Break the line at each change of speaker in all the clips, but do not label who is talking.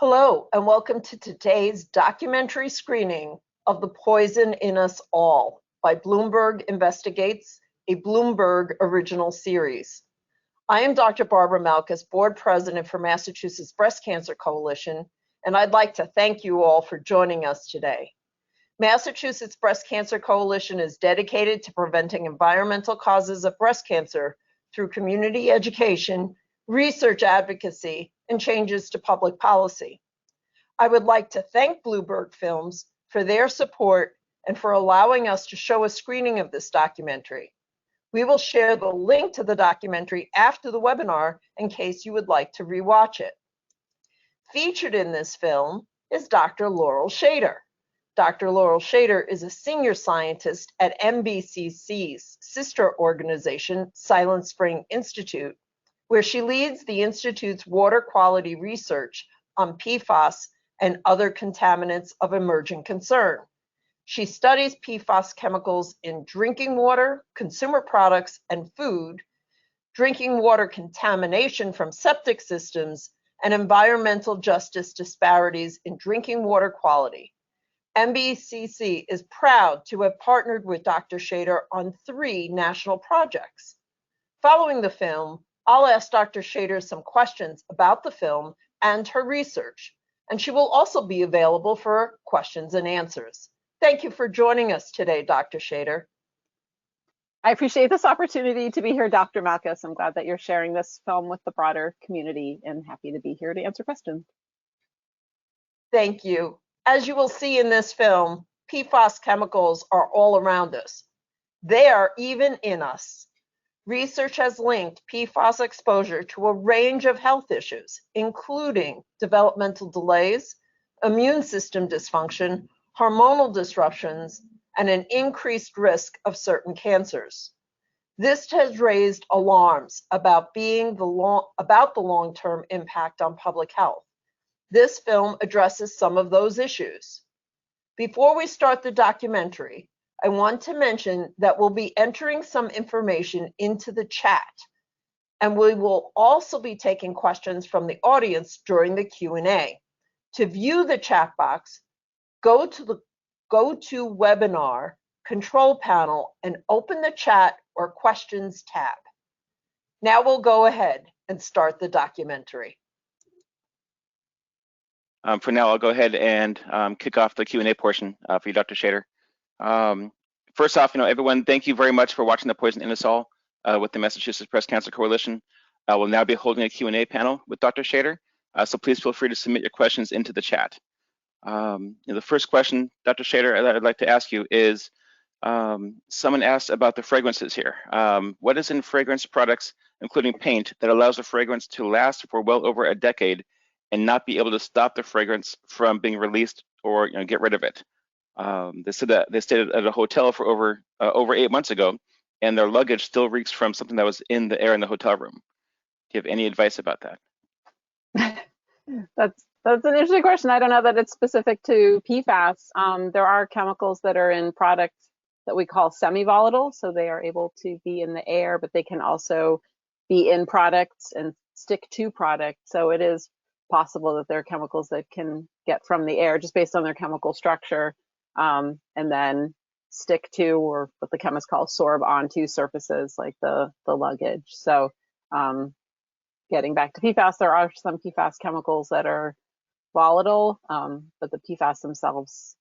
Hello, and welcome to today's documentary screening of The Poison in Us All by Bloomberg Investigates, a Bloomberg original series. I am Dr. Barbara Malkus, Board President for Massachusetts Breast Cancer Coalition, and I'd like to thank you all for joining us today. Massachusetts Breast Cancer Coalition is dedicated to preventing environmental causes of breast cancer through community education, research advocacy, and changes to public policy. I would like to thank Bloomberg Films for their support and for allowing us to show a screening of this documentary. We will share the link to the documentary after the webinar in case you would like to rewatch it. Featured in this film is Dr. Laurel Schaider. Dr. Laurel Schaider is a senior scientist at MBCC's sister organization, Silent Spring Institute, where she leads the Institute's water quality research on PFAS and other contaminants of emerging concern. She studies PFAS chemicals in drinking water, consumer products, and food, drinking water contamination from septic systems, and environmental justice disparities in drinking water quality. MBCC is proud to have partnered with Dr. Schaider on 3 national projects. Following the film, I'll ask Dr. Schaider some questions about the film and her research, and she will also be available for questions and answers. Thank you for joining us today, Dr. Schaider.
I appreciate this opportunity to be here, Dr. Malkus. I'm glad that you're sharing this film with the broader community and happy to be here to answer questions.
Thank you. As you will see in this film, PFAS chemicals are all around us. They are even in us. Research has linked PFAS exposure to a range of health issues, including developmental delays, immune system dysfunction, hormonal disruptions, and an increased risk of certain cancers. This has raised alarms about the long-term impact on public health. This film addresses some of those issues. Before we start the documentary, I want to mention that we'll be entering some information into the chat, and we will also be taking questions from the audience during the Q&A. To view the chat box, go to the GoToWebinar control panel and open the chat or questions tab. Now we'll go ahead and start the documentary.
For now, I'll go ahead and kick off the Q&A portion for you, Dr. Schaider. First off, everyone, thank you very much for watching The Poison in Us All with the Massachusetts Breast Cancer Coalition. We'll now be holding a Q&A panel with Dr. Schaider, so please feel free to submit your questions into the chat. The first question, Dr. Schaider, that I'd like to ask you is, someone asked about the fragrances here. What is in fragrance products, including paint, that allows the fragrance to last for well over a decade and not be able to stop the fragrance from being released or get rid of it? They said that they stayed at a hotel for over 8 months ago, and their luggage still reeks from something that was in the air in the hotel room. Do you have any advice about that?
That's an interesting question. I don't know that it's specific to PFAS. There are chemicals that are in products that we call semi-volatile, so they are able to be in the air, but they can also be in products and stick to products. So it is possible that there are chemicals that can get from the air just based on their chemical structure, and then stick to, or what the chemists call sorb onto, surfaces like the luggage. So getting back to PFAS, there are some PFAS chemicals that are volatile, but the PFAS themselves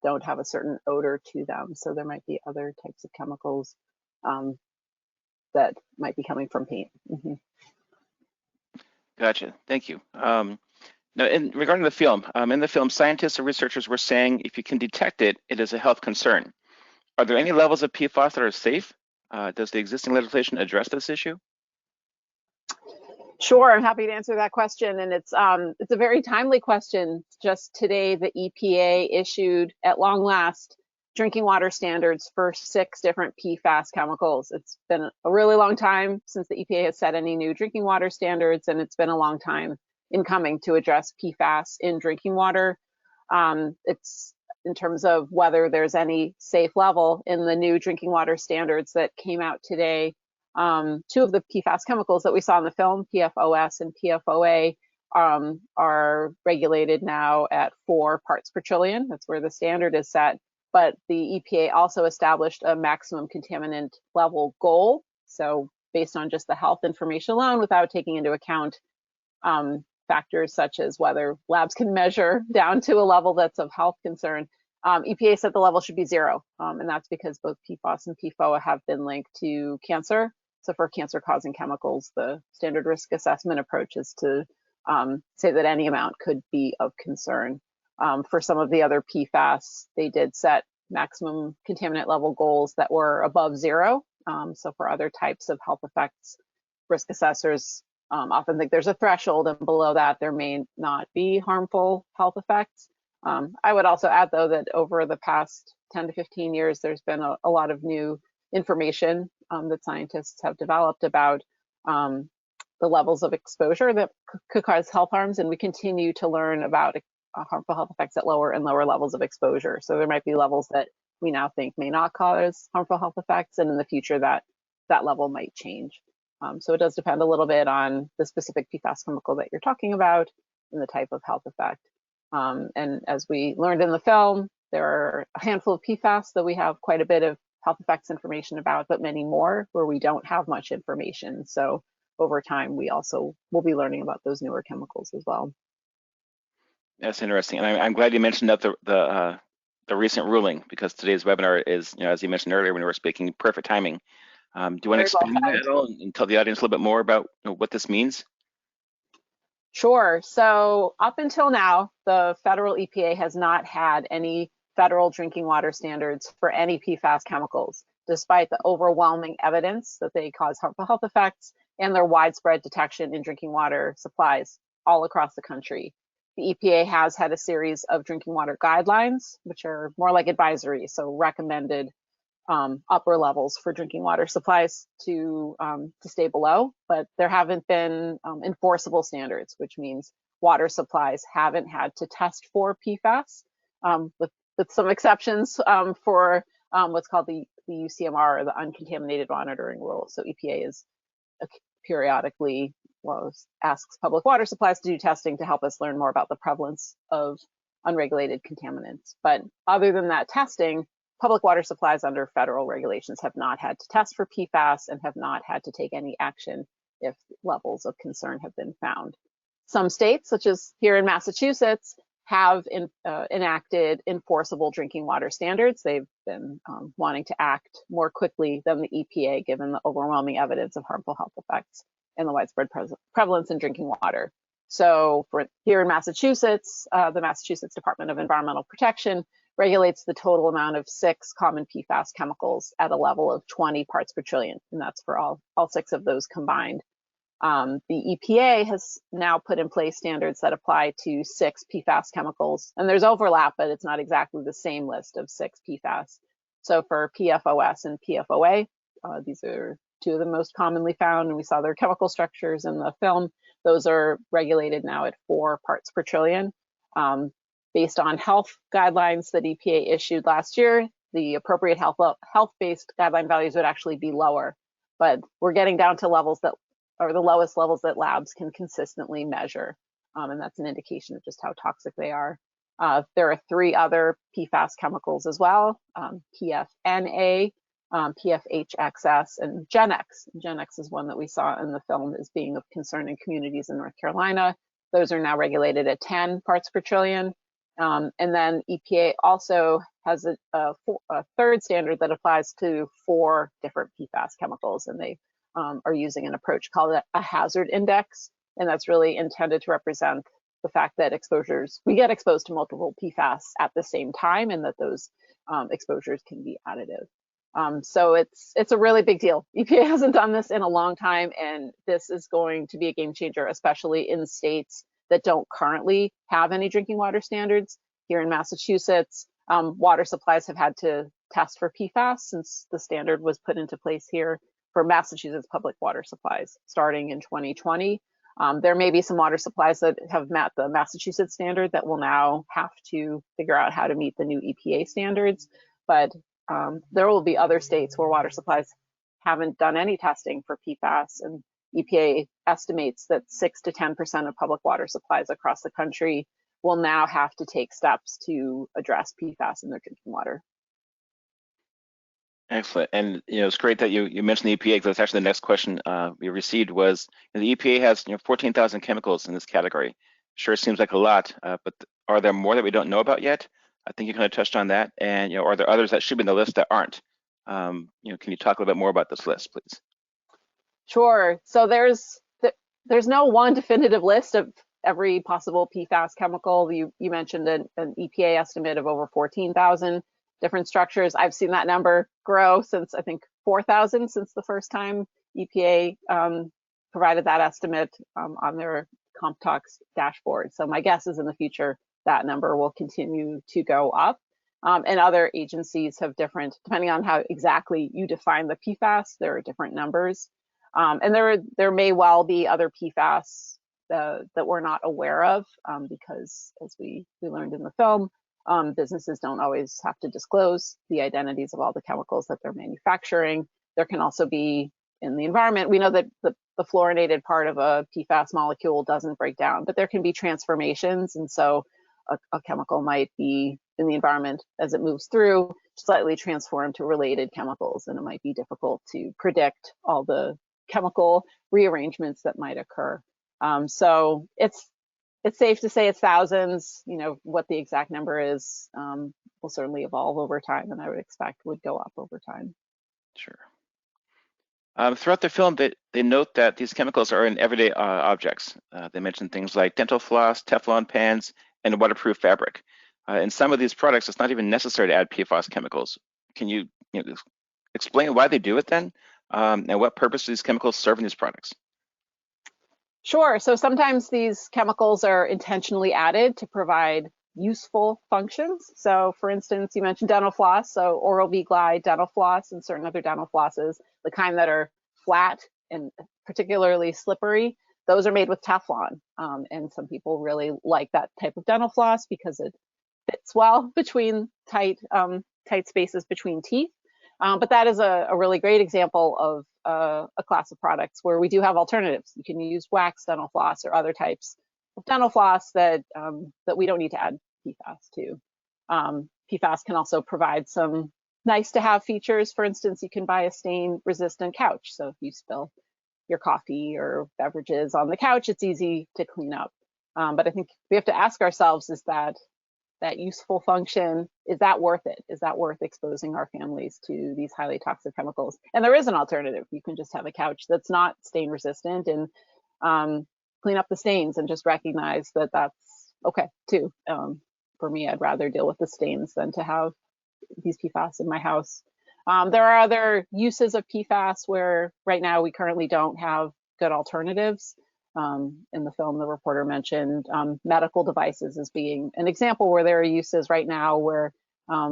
don't have a certain odor to them. So there might be other types of chemicals that might be coming from paint. Mm-hmm.
Gotcha, thank you. Now, regarding the film, in the film, scientists and researchers were saying if you can detect it, it is a health concern. Are there any levels of PFAS that are safe? Does the existing legislation address this issue?
Sure, I'm happy to answer that question, and it's a very timely question. Just today, the EPA issued, at long last, drinking water standards for 6 different PFAS chemicals. It's been a really long time since the EPA has set any new drinking water standards, and it's been a long time in coming to address PFAS in drinking water. It's in terms of whether there's any safe level in the new drinking water standards that came out today. 2 of the PFAS chemicals that we saw in the film, PFOS and PFOA, are regulated now at 4 parts per trillion. That's where the standard is set. But the EPA also established a maximum contaminant level goal. So based on just the health information alone, without taking into account factors such as whether labs can measure down to a level that's of health concern, EPA said the level should be 0. And that's because both PFAS and PFOA have been linked to cancer. So for cancer-causing chemicals, the standard risk assessment approach is to say that any amount could be of concern. For some of the other PFAS, they did set maximum contaminant level goals that were above 0. So for other types of health effects, risk assessors often think there's a threshold, and below that there may not be harmful health effects. I would also add, though, that over the past 10 to 15 years, there's been a lot of new information that scientists have developed about the levels of exposure that could cause health harms, and we continue to learn about harmful health effects at lower and lower levels of exposure. So there might be levels that we now think may not cause harmful health effects, and in the future that level might change. So it does depend a little bit on the specific PFAS chemical that you're talking about and the type of health effect. And as we learned in the film, there are a handful of PFAS that we have quite a bit of health effects information about, but many more where we don't have much information. So over time, we also will be learning about those newer chemicals as well.
That's interesting, and I'm glad you mentioned that the recent ruling, because today's webinar is, as you mentioned earlier when we were speaking, perfect timing. Do you want to expand on that at all and tell the audience a little bit more about what this means?
Sure. So up until now, the federal EPA has not had any federal drinking water standards for any PFAS chemicals, despite the overwhelming evidence that they cause harmful health effects and their widespread detection in drinking water supplies all across the country. The EPA has had a series of drinking water guidelines, which are more like advisories, so recommended upper levels for drinking water supplies to stay below, but there haven't been enforceable standards, which means water supplies haven't had to test for PFAS, with some exceptions for what's called the UCMR, or the Uncontaminated Monitoring Rule. So EPA is periodically asks public water supplies to do testing to help us learn more about the prevalence of unregulated contaminants. But other than that testing, public water supplies under federal regulations have not had to test for PFAS and have not had to take any action if levels of concern have been found. Some states, such as here in Massachusetts, have enacted enforceable drinking water standards. They've been wanting to act more quickly than the EPA, given the overwhelming evidence of harmful health effects and the widespread prevalence in drinking water. So for here in Massachusetts, the Massachusetts Department of Environmental Protection regulates the total amount of 6 common PFAS chemicals at a level of 20 parts per trillion, and that's for all 6 of those combined. The EPA has now put in place standards that apply to 6 PFAS chemicals, and there's overlap, but it's not exactly the same list of 6 PFAS. So for PFOS and PFOA, these are 2 of the most commonly found, and we saw their chemical structures in the film. Those are regulated now at 4 parts per trillion. Based on health guidelines that EPA issued last year, the appropriate health-based guideline values would actually be lower, but we're getting down to levels that are the lowest levels that labs can consistently measure, and that's an indication of just how toxic they are. There are 3 other PFAS chemicals as well, PFNA, PFHXS, and GenX. GenX is one that we saw in the film as being of concern in communities in North Carolina. Those are now regulated at 10 parts per trillion. And then EPA also has a 3rd standard that applies to 4 different PFAS chemicals, and they are using an approach called a hazard index, and that's really intended to represent the fact that we get exposed to multiple PFAS at the same time, and that those exposures can be additive. So it's a really big deal. EPA hasn't done this in a long time, and this is going to be a game changer, especially in states that don't currently have any drinking water standards. Here in Massachusetts, water supplies have had to test for PFAS since the standard was put into place here for Massachusetts public water supplies starting in 2020. There may be some water supplies that have met the Massachusetts standard that will now have to figure out how to meet the new EPA standards, but there will be other states where water supplies haven't done any testing for PFAS, and EPA estimates that 6 to 10% of public water supplies across the country will now have to take steps to address PFAS in their drinking water.
Excellent. And it's great that you mentioned the EPA, because that's actually the next question we received was, the EPA has 14,000 chemicals in this category. Sure seems like a lot, but are there more that we don't know about yet? I think you kind of touched on that. And are there others that should be in the list that aren't? Can you talk a little bit more about this list, please?
Sure. So there's no one definitive list of every possible PFAS chemical. You mentioned an EPA estimate of over 14,000 different structures. I've seen that number grow since, I think, 4,000 since the first time EPA provided that estimate on their CompTox dashboard. So my guess is in the future that number will continue to go up. And other agencies have different, depending on how exactly you define the PFAS, there are different numbers. And there may well be other PFAS that we're not aware of, because as we learned in the film, businesses don't always have to disclose the identities of all the chemicals that they're manufacturing. There can also be in the environment. We know that the fluorinated part of a PFAS molecule doesn't break down, but there can be transformations. And so a chemical might be in the environment as it moves through, slightly transformed to related chemicals. And it might be difficult to predict all the chemical rearrangements that might occur. So it's safe to say it's thousands. What the exact number is will certainly evolve over time, and I would expect would go up over time.
Sure. Throughout the film, they note that these chemicals are in everyday objects. They mention things like dental floss, Teflon pans, and waterproof fabric. In some of these products, it's not even necessary to add PFAS chemicals. Can you, explain why they do it then, and what purpose do these chemicals serve in these products?
Sure. So sometimes these chemicals are intentionally added to provide useful functions. So for instance, you mentioned dental floss, so Oral-B Glide dental floss and certain other dental flosses, the kind that are flat and particularly slippery, those are made with Teflon. And some people really like that type of dental floss because it fits well between tight spaces between teeth. But that is a really great example of a class of products where we do have alternatives. You can use wax dental floss or other types of dental floss that we don't need to add PFAS to. PFAS can also provide some nice to have features. For instance, you can buy a stain resistant couch. So if you spill your coffee or beverages on the couch, it's easy to clean up. But I think we have to ask ourselves, is that useful function, is that worth it? Is that worth exposing our families to these highly toxic chemicals? And there is an alternative. You can just have a couch that's not stain resistant and clean up the stains and just recognize that that's okay too. For me, I'd rather deal with the stains than to have these PFAS in my house. There are other uses of PFAS where right now we currently don't have good alternatives. In the film, the reporter mentioned medical devices as being an example where there are uses right now where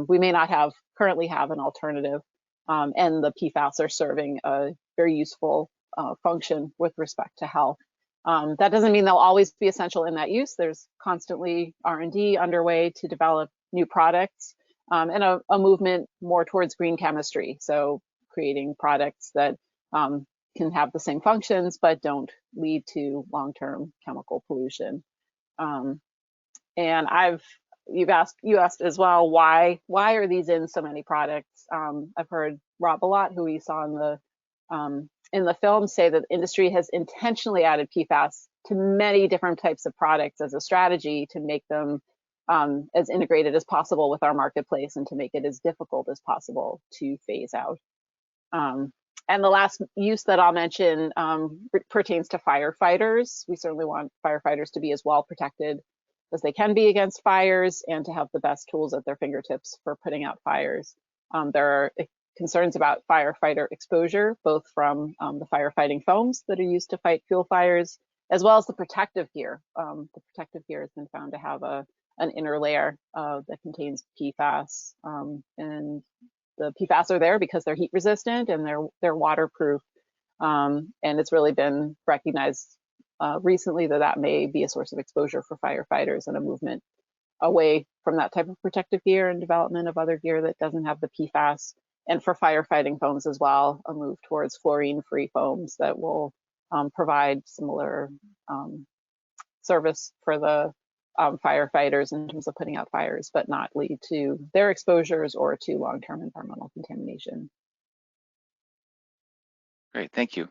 we may not currently have an alternative, and the PFAS are serving a very useful function with respect to health. That doesn't mean they'll always be essential in that use. There's constantly R&D underway to develop new products, and a movement more towards green chemistry. So creating products that can have the same functions but don't lead to long-term chemical pollution. And you asked as well, why are these in so many products? I've heard Rob Ballot, who we saw in the film, say that the industry has intentionally added PFAS to many different types of products as a strategy to make them as integrated as possible with our marketplace and to make it as difficult as possible to phase out. And the last use that I'll mention pertains to firefighters. We certainly want firefighters to be as well protected as they can be against fires and to have the best tools at their fingertips for putting out fires. There are concerns about firefighter exposure, both from the firefighting foams that are used to fight fuel fires, as well as the protective gear. The protective gear has been found to have an inner layer that contains PFAS, and the PFAS are there because they're heat resistant and they're waterproof. And it's really been recognized recently that may be a source of exposure for firefighters, and a movement away from that type of protective gear and development of other gear that doesn't have the PFAS. And for firefighting foams as well, a move towards fluorine-free foams that will provide similar service for the firefighters in terms of putting out fires, but not lead to their exposures or to long-term environmental contamination.
Great, thank you.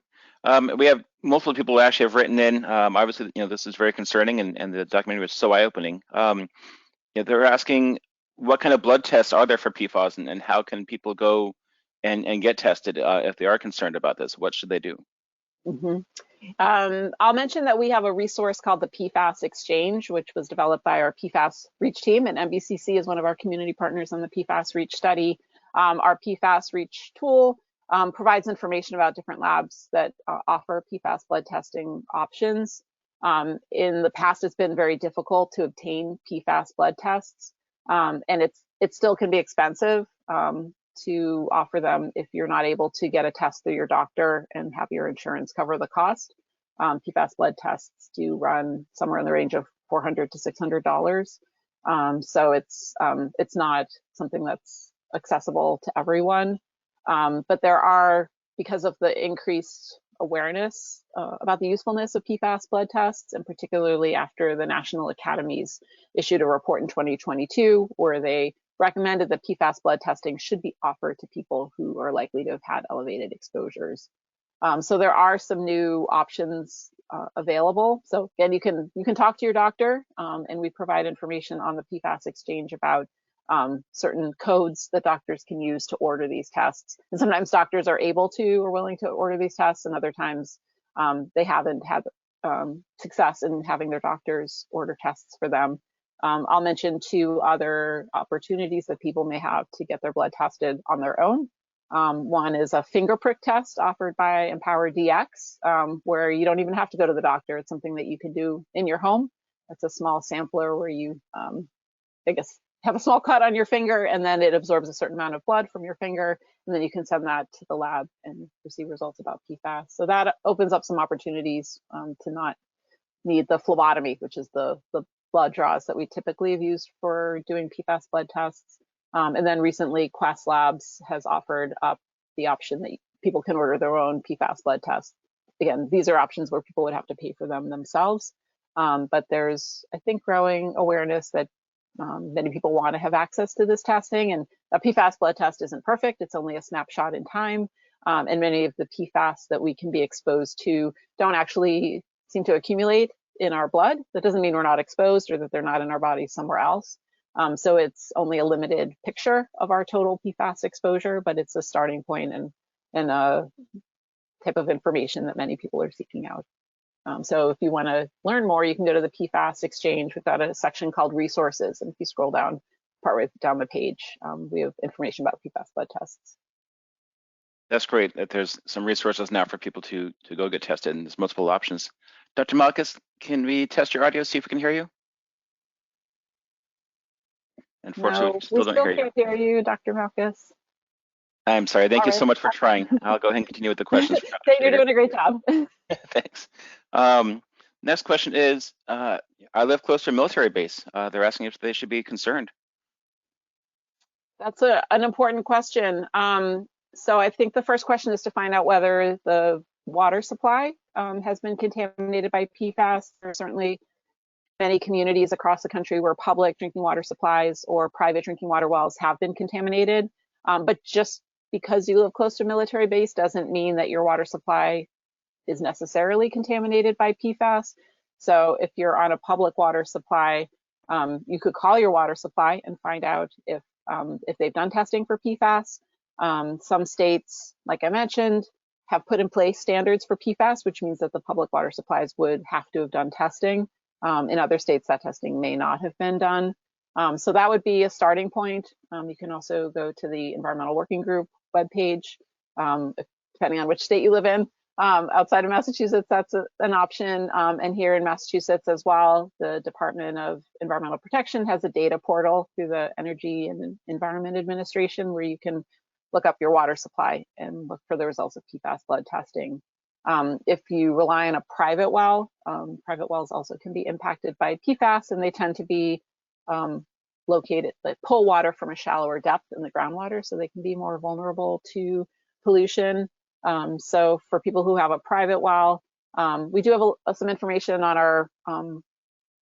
We have multiple people who actually have written in. Obviously, this is very concerning, and the documentary was so eye-opening. They're asking what kind of blood tests are there for PFAS, and how can people go and get tested if they are concerned about this? What should they do?
I'll mention that we have a resource called the PFAS Exchange, which was developed by our PFAS Reach team, and MBCC is one of our community partners on the PFAS Reach study. Our PFAS Reach tool provides information about different labs that offer PFAS blood testing options. In the past, it's been very difficult to obtain PFAS blood tests, and it still can be expensive to offer them if you're not able to get a test through your doctor and have your insurance cover the cost. PFAS blood tests do run somewhere in the range of $400 to $600. So it's not something that's accessible to everyone. But there are, because of the increased awareness about the usefulness of PFAS blood tests, and particularly after the National Academies issued a report in 2022 where they recommended that PFAS blood testing should be offered to people who are likely to have had elevated exposures. So there are some new options available. So again, you can talk to your doctor, and we provide information on the PFAS Exchange about certain codes that doctors can use to order these tests. And sometimes doctors are able to or willing to order these tests, and other times they haven't had success in having their doctors order tests for them. I'll mention two other opportunities that people may have to get their blood tested on their own. One is a finger prick test offered by Empower DX, where you don't even have to go to the doctor. It's something that you can do in your home. It's a small sampler where you, have a small cut on your finger, and then it absorbs a certain amount of blood from your finger, and then you can send that to the lab and receive results about PFAS. So that opens up some opportunities to not need the phlebotomy, which is the blood draws that we typically have used for doing PFAS blood tests. And then recently, Quest Labs has offered up the option that people can order their own PFAS blood tests. Again, these are options where people would have to pay for them themselves. But there's, I think, growing awareness that many people want to have access to this testing. And a PFAS blood test isn't perfect. It's only a snapshot in time. And many of the PFAS that we can be exposed to don't actually seem to accumulate in our blood. That doesn't mean we're not exposed or that they're not in our body somewhere else. So it's only a limited picture of our total PFAS exposure, but it's a starting point and a type of information that many people are seeking out. So if you want to learn more, you can go to the PFAS Exchange. We've got a section called Resources, and if you scroll down partway down the page, we have information about PFAS blood tests.
That's great that there's some resources now for people to go get tested, and there's multiple options. Dr. Malkus, can we test your audio, see if we can hear you? Unfortunately,
no, we still can't hear you, Dr. Malkus.
I'm sorry. Thank you so much for trying. I'll go ahead and continue with the questions.
You're doing a great job.
Thanks. Next question is, I live close to a military base. They're asking if they should be concerned.
That's an important question. So I think the first question is to find out whether the water supply has been contaminated by PFAS. There are certainly many communities across the country where public drinking water supplies or private drinking water wells have been contaminated. But just because you live close to a military base doesn't mean that your water supply is necessarily contaminated by PFAS. So if you're on a public water supply, you could call your water supply and find out if they've done testing for PFAS. Some states, like I mentioned, have put in place standards for PFAS, which means that the public water supplies would have to have done testing. In other states, that testing may not have been done. So that would be a starting point. You can also go to the Environmental Working Group webpage, depending on which state you live in. Outside of Massachusetts, that's an option. And here in Massachusetts as well, the Department of Environmental Protection has a data portal through the Energy and Environment Administration where you can look up your water supply and look for the results of PFAS blood testing. If you rely on a private well, private wells also can be impacted by PFAS, and they tend to be located, they pull water from a shallower depth in the groundwater, so they can be more vulnerable to pollution. So for people who have a private well, We do have some information on our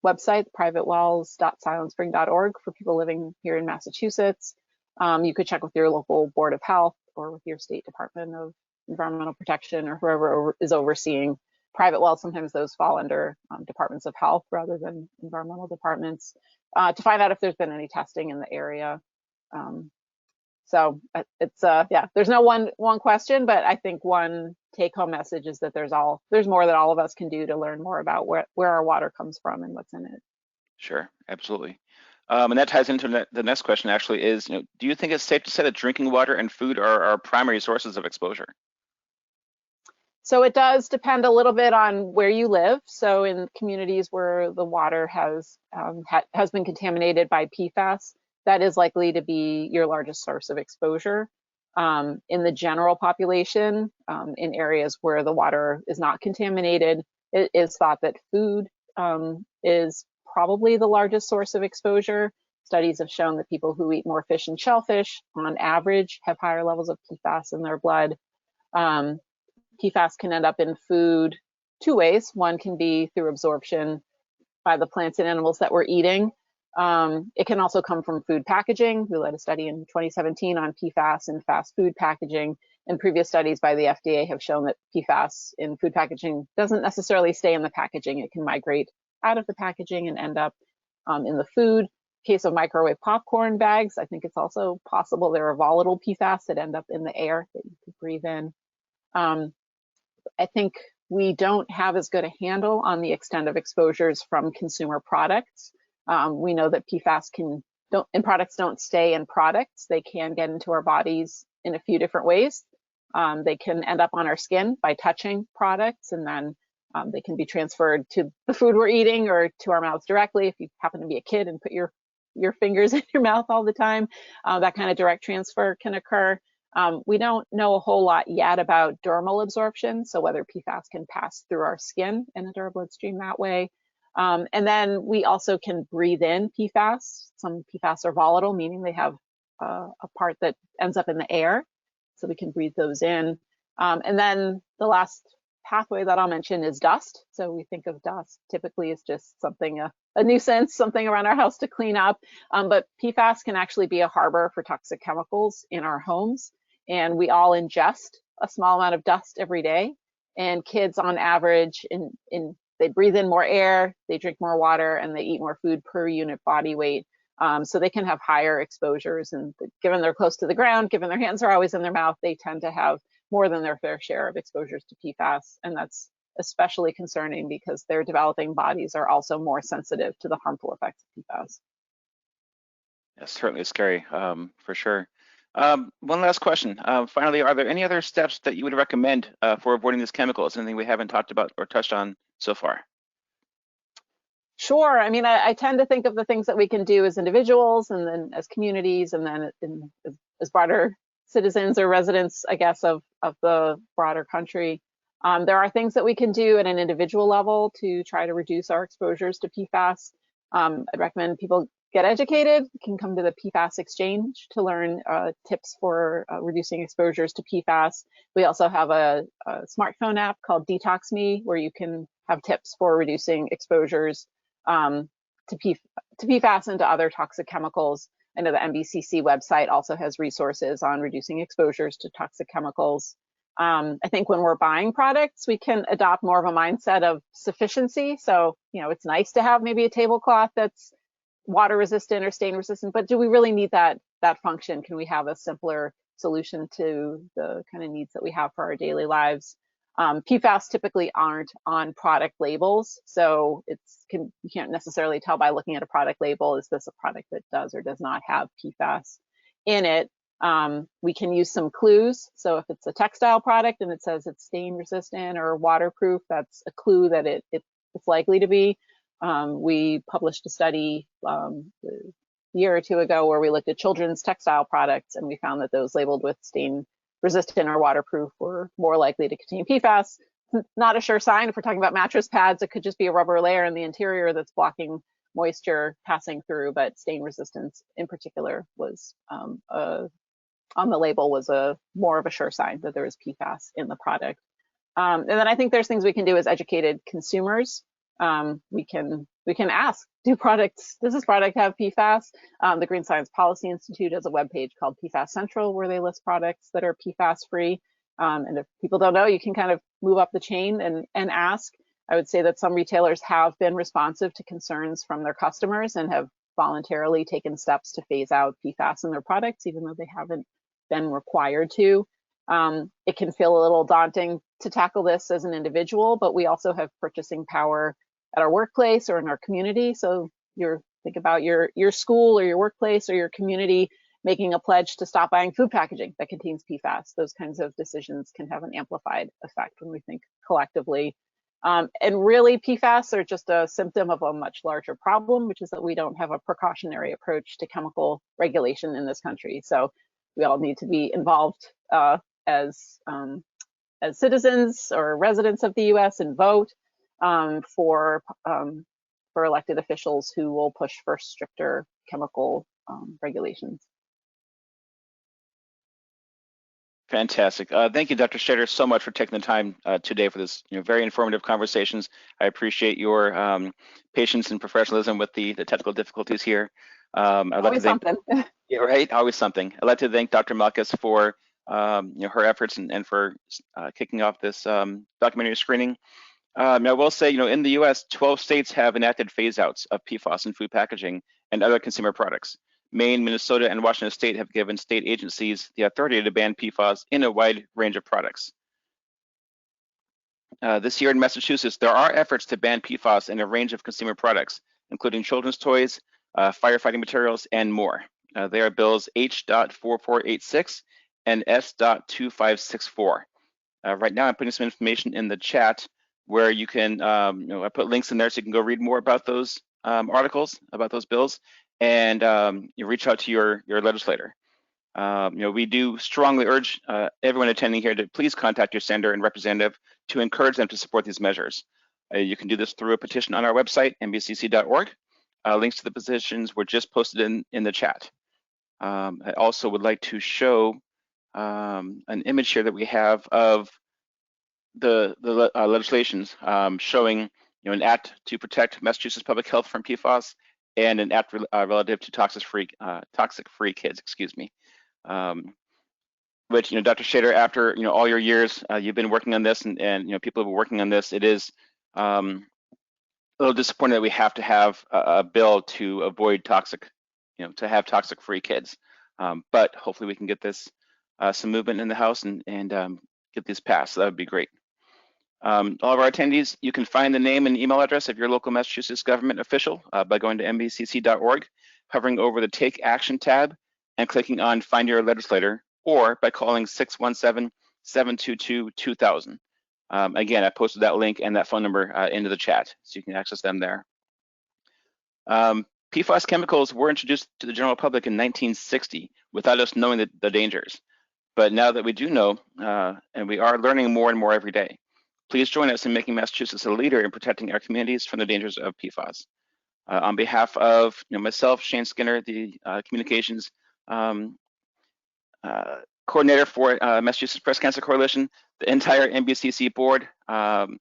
website, privatewells.silentspring.org, for people living here in Massachusetts. You could check with your local Board of Health or with your state Department of Environmental Protection or whoever is overseeing private wells. Sometimes those fall under departments of health rather than environmental departments, to find out if there's been any testing in the area. So it's yeah, there's no one question, but I think one take-home message is that there's more that all of us can do to learn more about where our water comes from and what's in it.
Sure, absolutely. And that ties into the next question, actually, is, do you think it's safe to say that drinking water and food are our primary sources of exposure?
So it does depend a little bit on where you live. So in communities where the water has been contaminated by PFAS, that is likely to be your largest source of exposure. In the general population, in areas where the water is not contaminated, it is thought that food is probably the largest source of exposure. Studies have shown that people who eat more fish and shellfish, on average, have higher levels of PFAS in their blood. PFAS can end up in food two ways. One can be through absorption by the plants and animals that we're eating. It can also come from food packaging. We led a study in 2017 on PFAS in fast food packaging, and previous studies by the FDA have shown that PFAS in food packaging doesn't necessarily stay in the packaging. It can migrate out of the packaging and end up in the food. Case of microwave popcorn bags, I think it's also possible there are volatile PFAS that end up in the air that you could breathe in. I think we don't have as good a handle on the extent of exposures from consumer products. We know that PFAS in products don't stay in products. They can get into our bodies in a few different ways. They can end up on our skin by touching products, and then they can be transferred to the food we're eating or to our mouths directly. If you happen to be a kid and put your fingers in your mouth all the time, that kind of direct transfer can occur. We don't know a whole lot yet about dermal absorption, so whether PFAS can pass through our skin and enter our bloodstream that way. And then we also can breathe in PFAS. Some PFAS are volatile, meaning they have a part that ends up in the air, so we can breathe those in. And then the last pathway that I'll mention is dust. So we think of dust typically as just something, a nuisance, something around our house to clean up. But PFAS can actually be a harbor for toxic chemicals in our homes. And we all ingest a small amount of dust every day. And kids on average, they breathe in more air, they drink more water, and they eat more food per unit body weight. So they can have higher exposures. And given they're close to the ground, given their hands are always in their mouth, they tend to have more than their fair share of exposures to PFAS. And that's especially concerning because their developing bodies are also more sensitive to the harmful effects of PFAS.
That's certainly scary, for sure. One last question. Finally, are there any other steps that you would recommend for avoiding these chemicals? Anything we haven't talked about or touched on so far?
Sure. I mean, I tend to think of the things that we can do as individuals, and then as communities, and then as broader citizens or residents, I guess, of the broader country. There are things that we can do at an individual level to try to reduce our exposures to PFAS. I'd recommend people get educated. You can come to the PFAS Exchange to learn tips for reducing exposures to PFAS. We also have a smartphone app called Detox Me, where you can have tips for reducing exposures to PFAS and to other toxic chemicals. I know the MBCC website also has resources on reducing exposures to toxic chemicals. I think when we're buying products, we can adopt more of a mindset of sufficiency. So, it's nice to have maybe a tablecloth that's water resistant or stain resistant, but do we really need that function? Can we have a simpler solution to the kind of needs that we have for our daily lives? PFAS typically aren't on product labels, so you can't necessarily tell by looking at a product label, is this a product that does or does not have PFAS in it? We can use some clues. So if it's a textile product and it says it's stain resistant or waterproof, that's a clue that it's likely to be. We published a study a year or two ago where we looked at children's textile products, and we found that those labeled with stain resistant or waterproof were more likely to contain PFAS. Not a sure sign. If we're talking about mattress pads, it could just be a rubber layer in the interior that's blocking moisture passing through, but stain resistance in particular was on the label was more of a sure sign that there was PFAS in the product. And then I think there's things we can do as educated consumers. We can ask, does this product have PFAS? The Green Science Policy Institute has a webpage called PFAS Central where they list products that are PFAS free. And if people don't know, you can kind of move up the chain and ask. I would say that some retailers have been responsive to concerns from their customers and have voluntarily taken steps to phase out PFAS in their products, even though they haven't been required to. It can feel a little daunting to tackle this as an individual, but we also have purchasing power at our workplace or in our community. So think about your school or your workplace or your community making a pledge to stop buying food packaging that contains PFAS. Those kinds of decisions can have an amplified effect when we think collectively. And really, PFAS are just a symptom of a much larger problem, which is that we don't have a precautionary approach to chemical regulation in this country. So we all need to be involved as citizens or residents of the U.S. and vote for elected officials who will push for stricter chemical regulations.
Fantastic. Thank you, Dr. Schaider, so much for taking the time today for this very informative conversations. I appreciate your patience and professionalism with the technical difficulties here.
Always something.
Yeah, right, always something. I'd like to thank Dr. Malkus for her efforts and for kicking off this documentary screening. I will say, in the U.S., 12 states have enacted phase-outs of PFAS in food packaging and other consumer products. Maine, Minnesota, and Washington State have given state agencies the authority to ban PFAS in a wide range of products. This year in Massachusetts, there are efforts to ban PFAS in a range of consumer products, including children's toys, firefighting materials, and more. They are bills H.4486 and S.2564. Right now, I'm putting some information in the chat where you can, I put links in there so you can go read more about those articles, about those bills, and you reach out to your legislator. We do strongly urge everyone attending here to please contact your senator and representative to encourage them to support these measures. You can do this through a petition on our website, mbcc.org. Links to the petitions were just posted in the chat. I also would like to show an image here that we have of the legislations showing an act to protect Massachusetts public health from PFAS and an act relative to toxic-free kids, excuse me. Which, Dr. Schaider, after all your years, you've been working on this, and people have been working on this. It is a little disappointing that we have to have a bill to avoid to have toxic-free kids. But hopefully we can get this some movement in the House and get these passed. So that would be great. All of our attendees, you can find the name and email address of your local Massachusetts government official by going to mbcc.org, hovering over the Take Action tab, and clicking on Find Your Legislator, or by calling 617-722-2000. Again, I posted that link and that phone number into the chat, so you can access them there. PFAS chemicals were introduced to the general public in 1960 without us knowing the dangers. But now that we do know, and we are learning more and more every day, please join us in making Massachusetts a leader in protecting our communities from the dangers of PFAS. On behalf of myself, Shane Skinner, the communications coordinator for Massachusetts Breast Cancer Coalition, the entire MBCC board, Cheryl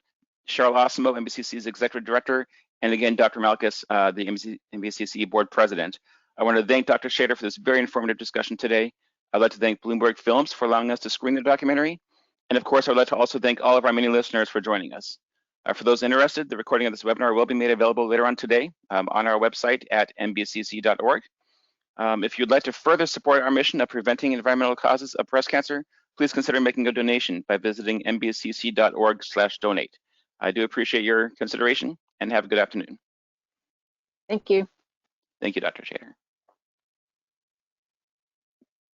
Osimo, MBCC's executive director, and again, Dr. Malkus, the MBCC board president. I want to thank Dr. Schaider for this very informative discussion today. I'd like to thank Bloomberg Films for allowing us to screen the documentary. And of course, I'd like to also thank all of our many listeners for joining us. For those interested, the recording of this webinar will be made available later on today on our website at mbcc.org. If you'd like to further support our mission of preventing environmental causes of breast cancer, please consider making a donation by visiting mbcc.org/donate. I do appreciate your consideration, and have a good afternoon.
Thank you.
Thank you, Dr. Schaider.